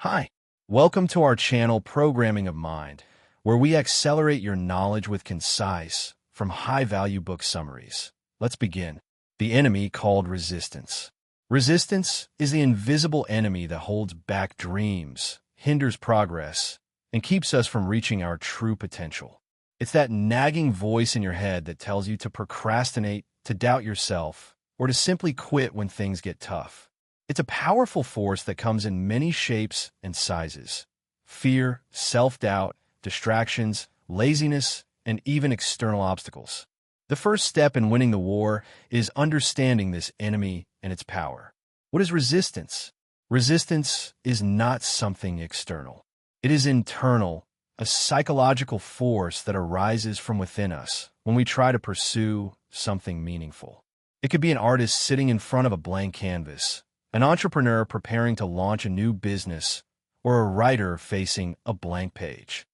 Hi, welcome to our channel Programming of Mind, where we accelerate your knowledge with concise, from high-value book summaries. Let's begin. The enemy called resistance. Resistance is the invisible enemy that holds back dreams, hinders progress, and keeps us from reaching our true potential. It's that nagging voice in your head that tells you to procrastinate, to doubt yourself, or to simply quit when things get tough. It's a powerful force that comes in many shapes and sizes. Fear, self-doubt, distractions, laziness, and even external obstacles. The first step in winning the war is understanding this enemy and its power. What is resistance? Resistance is not something external. It is internal, a psychological force that arises from within us when we try to pursue something meaningful. It could be an artist sitting in front of a blank canvas, an entrepreneur preparing to launch a new business, or a writer facing a blank page.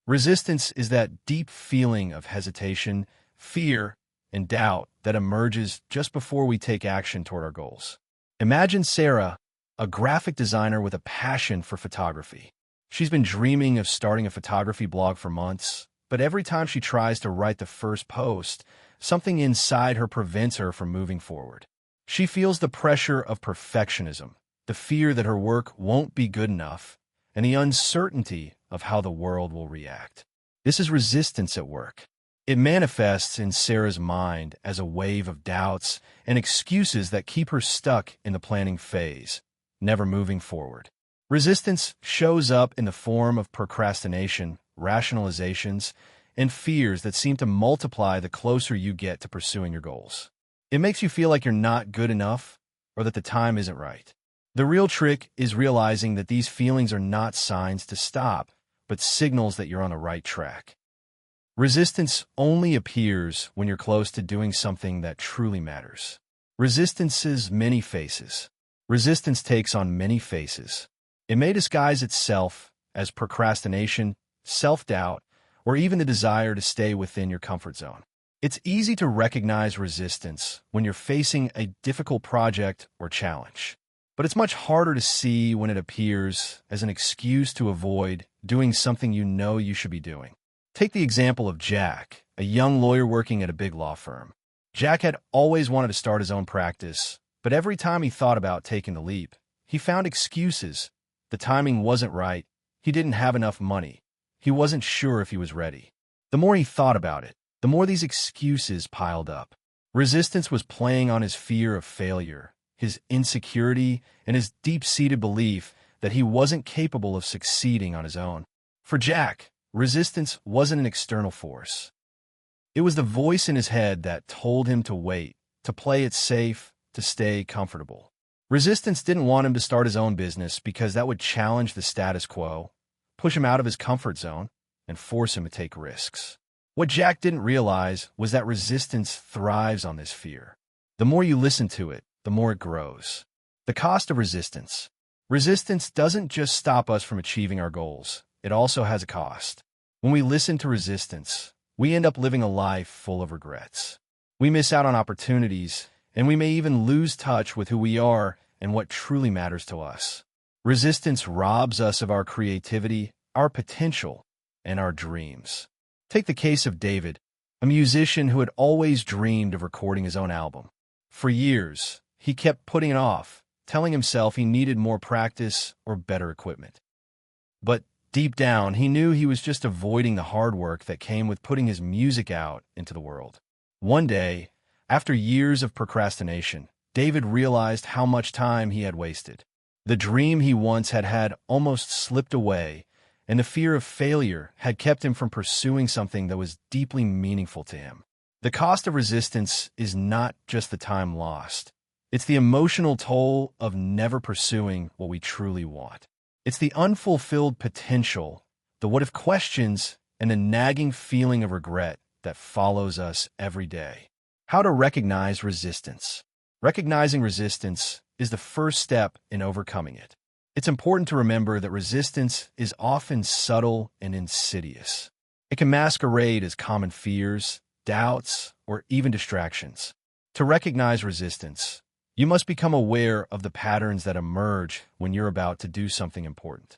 Resistance is that deep feeling of hesitation, fear, and doubt that emerges just before we take action toward our goals. Imagine Sarah, a graphic designer with a passion for photography. She's been dreaming of starting a photography blog for months, but every time she tries to write the first post, something inside her prevents her from moving forward. She feels the pressure of perfectionism, the fear that her work won't be good enough, and the uncertainty of how the world will react. This is resistance at work. It manifests in Sarah's mind as a wave of doubts and excuses that keep her stuck in the planning phase, never moving forward. Resistance shows up in the form of procrastination, rationalizations, and fears that seem to multiply the closer you get to pursuing your goals. It makes you feel like you're not good enough or that the time isn't right. The real trick is realizing that these feelings are not signs to stop, but signals that you're on the right track. Resistance only appears when you're close to doing something that truly matters. Resistance's many faces. Resistance takes on many faces. It may disguise itself as procrastination, self-doubt, or even the desire to stay within your comfort zone. It's easy to recognize resistance when you're facing a difficult project or challenge, but it's much harder to see when it appears as an excuse to avoid doing something you know you should be doing. Take the example of Jack, a young lawyer working at a big law firm. Jack had always wanted to start his own practice, but every time he thought about taking the leap, he found excuses. The timing wasn't right, he didn't have enough money, he wasn't sure if he was ready. The more he thought about it, the more these excuses piled up. Resistance was playing on his fear of failure, his insecurity, and his deep-seated belief that he wasn't capable of succeeding on his own. For Jack, resistance wasn't an external force. It was the voice in his head that told him to wait, to play it safe, to stay comfortable. Resistance didn't want him to start his own business because that would challenge the status quo, push him out of his comfort zone, and force him to take risks. What Jack didn't realize was that resistance thrives on this fear. The more you listen to it, the more it grows. The cost of resistance. Resistance doesn't just stop us from achieving our goals. It also has a cost. When we listen to resistance, we end up living a life full of regrets. We miss out on opportunities, and we may even lose touch with who we are and what truly matters to us. Resistance robs us of our creativity, our potential, and our dreams. Take the case of David, a musician who had always dreamed of recording his own album. For years, he kept putting it off, telling himself he needed more practice or better equipment. But deep down, he knew he was just avoiding the hard work that came with putting his music out into the world. One day, after years of procrastination, David realized how much time he had wasted. The dream he once had had almost slipped away, and the fear of failure had kept him from pursuing something that was deeply meaningful to him. The cost of resistance is not just the time lost. It's the emotional toll of never pursuing what we truly want. It's the unfulfilled potential, the what-if questions, and the nagging feeling of regret that follows us every day. How to recognize resistance. Recognizing resistance is the first step in overcoming it. It's important to remember that resistance is often subtle and insidious. It can masquerade as common fears, doubts, or even distractions. To recognize resistance, You must become aware of the patterns that emerge when you're about to do something important.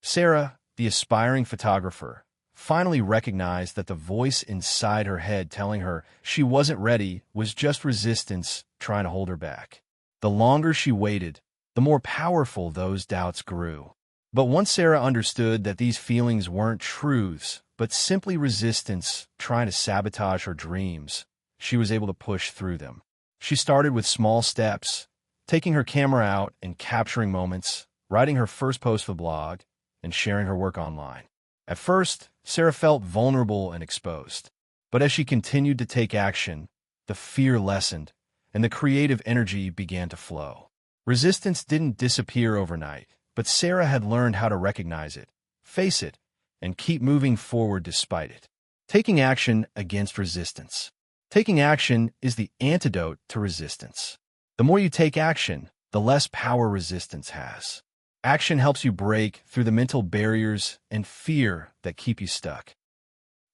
Sarah, the aspiring photographer, finally recognized that the voice inside her head telling her she wasn't ready was just resistance trying to hold her back. The longer she waited, the more powerful those doubts grew. But once Sarah understood that these feelings weren't truths, but simply resistance trying to sabotage her dreams, she was able to push through them. She started with small steps, taking her camera out and capturing moments, writing her first post for the blog, and sharing her work online. At first, Sarah felt vulnerable and exposed. But as she continued to take action, the fear lessened, and the creative energy began to flow. Resistance didn't disappear overnight, but Sarah had learned how to recognize it, face it, and keep moving forward despite it. Taking action against resistance. Taking action is the antidote to resistance. The more you take action, the less power resistance has. Action helps you break through the mental barriers and fear that keep you stuck.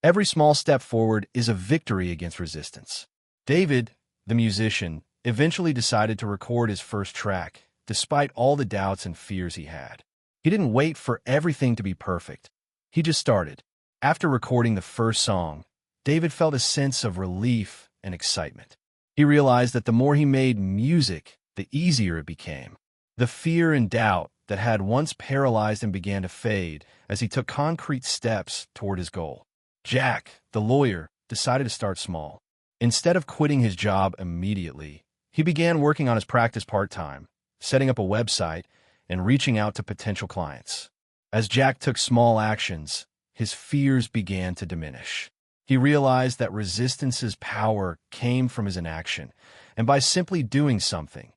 Every small step forward is a victory against resistance. David, the musician, eventually decided to record his first track, despite all the doubts and fears he had. He didn't wait for everything to be perfect. He just started. After recording the first song, David felt a sense of relief and excitement. He realized that the more he made music, the easier it became. The fear and doubt that had once paralyzed him began to fade as he took concrete steps toward his goal. Jack, the lawyer, decided to start small. Instead of quitting his job immediately, he began working on his practice part-time, setting up a website, and reaching out to potential clients. As Jack took small actions, his fears began to diminish. He realized that resistance's power came from his inaction, and by simply doing something,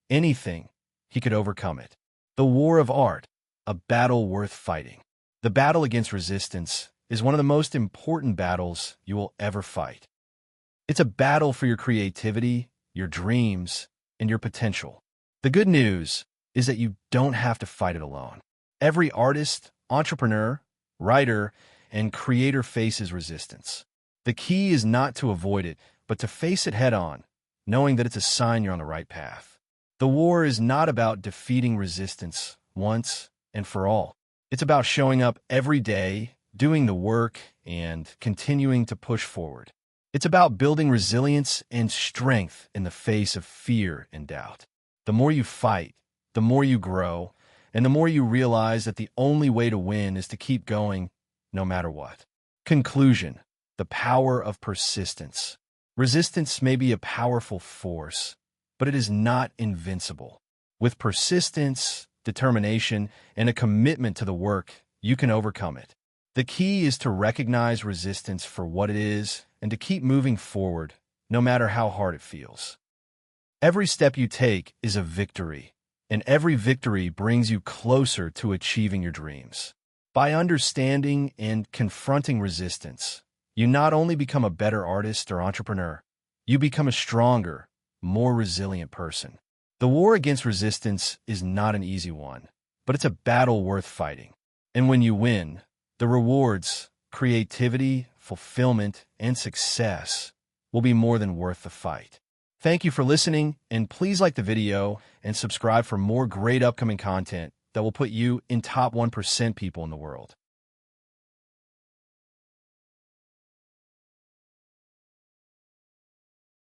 anything, he could overcome it. The war of art, a battle worth fighting. The battle against resistance is one of the most important battles you will ever fight. It's a battle for your creativity, your dreams, and your potential. The good news is that you don't have to fight it alone. Every artist, entrepreneur, writer, and creator faces resistance. The key is not to avoid it, but to face it head-on, knowing that it's a sign you're on the right path. The war is not about defeating resistance once and for all. It's about showing up every day, doing the work, and continuing to push forward. It's about building resilience and strength in the face of fear and doubt. The more you fight, the more you grow, and the more you realize that the only way to win is to keep going, no matter what. Conclusion: the power of persistence. Resistance may be a powerful force, but it is not invincible. With persistence, determination, and a commitment to the work, you can overcome it. The key is to recognize resistance for what it is and to keep moving forward, no matter how hard it feels. Every step you take is a victory, and every victory brings you closer to achieving your dreams. By understanding and confronting resistance, you not only become a better artist or entrepreneur, you become a stronger, more resilient person. The war against resistance is not an easy one, but it's a battle worth fighting. And when you win, the rewards, creativity, fulfillment, and success will be more than worth the fight. Thank you for listening, and please like the video and subscribe for more great upcoming content that will put you in top 1% people in the world.